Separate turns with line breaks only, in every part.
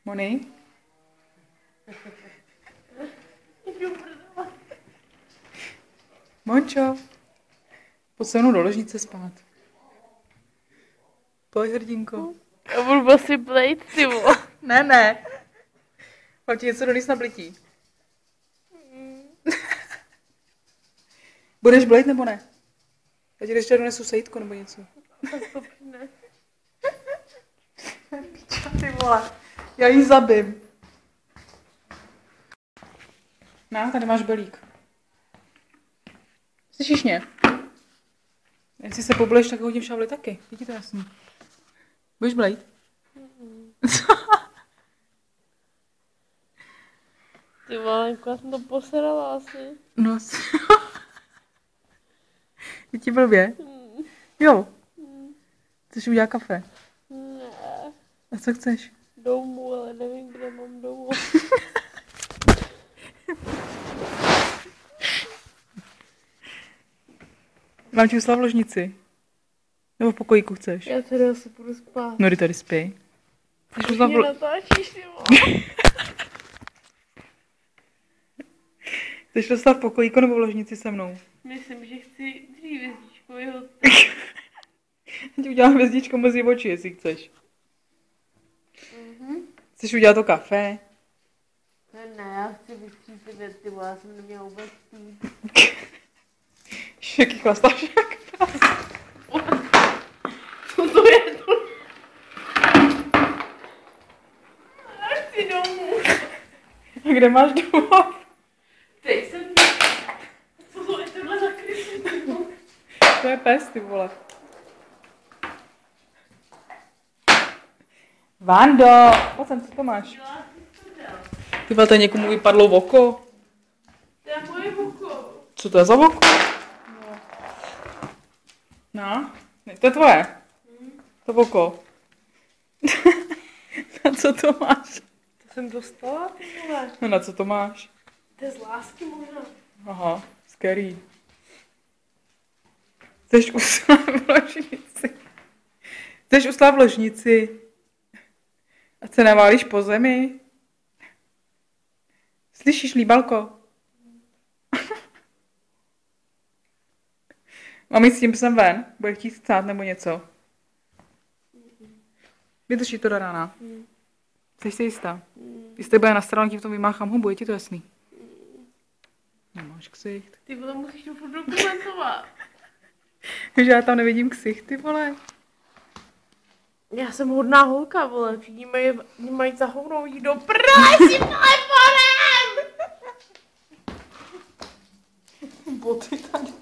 Moni? Mončo, pojď se mnou do ložnice spát. Pojď, hrdinko.
Já budu vlastně blejt, ty vole.
Ne. Pojď ti něco donést na blití. Budeš blejt nebo ne? Já ti ještě donesu sejtko nebo něco.
Ne.
Piča, ty vole. Já jí zabím. No, tady máš belík. Slyšíš mě? Jestli se poblejš, tak hodím šavli taky. Je ti to jasný. Budeš blejt?
Ty vole, já jsem to posrala asi.
No asi. Je ti blbě? Jo. Chceš udělat kafe?
Ne.
A co chceš?
Domů, ale nevím, kde mám domů.
Mám ti uslat v ložnici? Nebo v pokojíku chceš?
Já teda asi budu spát.
No, ty tady spí. Chceš
Už
uslat
mě
v
natáčíš, ty vole.
Chceš dostat v pokojíku nebo v ložnici se mnou?
Myslím, že chci dřív hvězdičkový hotel.
Já ti udělám hvězdičko mezi oči, jestli chceš. Chceš udělat to kafe?
Ne, já chci vystřípit, ty vole, já jsem neměla vůbec spít.
Jaký chlastášek?
Co to je to? Já chci domů.
A kde máš domov?
Teď jsem... Co to je tohle za krysu?
To je pes, ty vole. Vando! Pojď sem, co to máš? Ty vole, tady někomu vypadlo v oko.
To je moje oko.
Co to je za oko? No, to je tvoje. To oko. Na co to máš?
To jsem dostala, ty vole.
No na co to máš?
To je z lásky možná.
Aha, scary. Chceš uslat v ložnici? Chceš uslat v ložnici? A se neválíš po zemi? Slyšíš, líbalko? Mám jít s tím psem ven? Bude chtít chcát nebo něco? Vydrží to do rána. Jsi si jistá? Jestli bude nasranou, ti v tom vymáchám hubu, je ti to jasný? Nemáš ksicht.
Ty vole, musíš to furt dokumentovat.
Že já tam nevidím ksicht, ty vole.
Já jsem hodná holka, vole. Všichni mají za hovnou jít do prdele si telefonem!
Boty tady.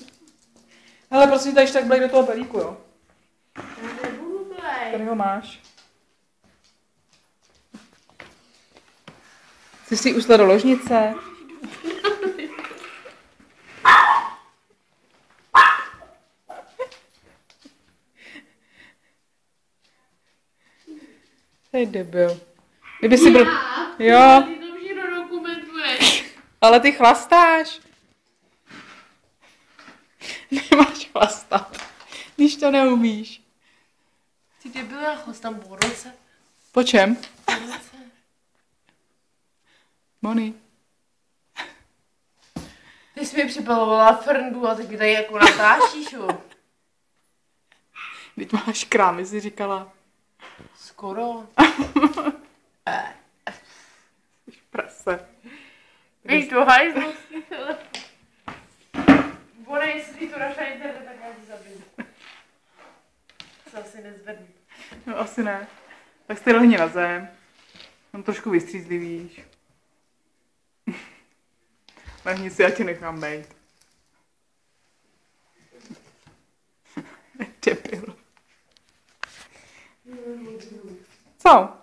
Hele, prosím, tady tak blej do toho belíku, jo?
Já nebudu blej.
Tady ho máš. Chceš si uslat do ložnice? To je debil. Kdyby si byl... Jo.
Ty to všechno dokumentuješ.
Ale ty chlastáš. Nemáš chlastat. Když to neumíš.
Ty debil, já chlastám po roce.
Po čem?
Po roce.
Moni.
Ty jsi mi připalovala frndu a teď mi tady jako natáčíš, jo.
Teď máš krámy, jsi říkala.
Skoro.
Jsi prase.
Víš to, hajzlu s tím telefonem. Bonej, jestli to dáš na internet, tak já ti zabiju. Se asi nezvednu.
No asi ne. Tak jste lehni na zem. Mám trošku vystřízlivíš. Lehni si, já tě nechám bejt. Debil. Co?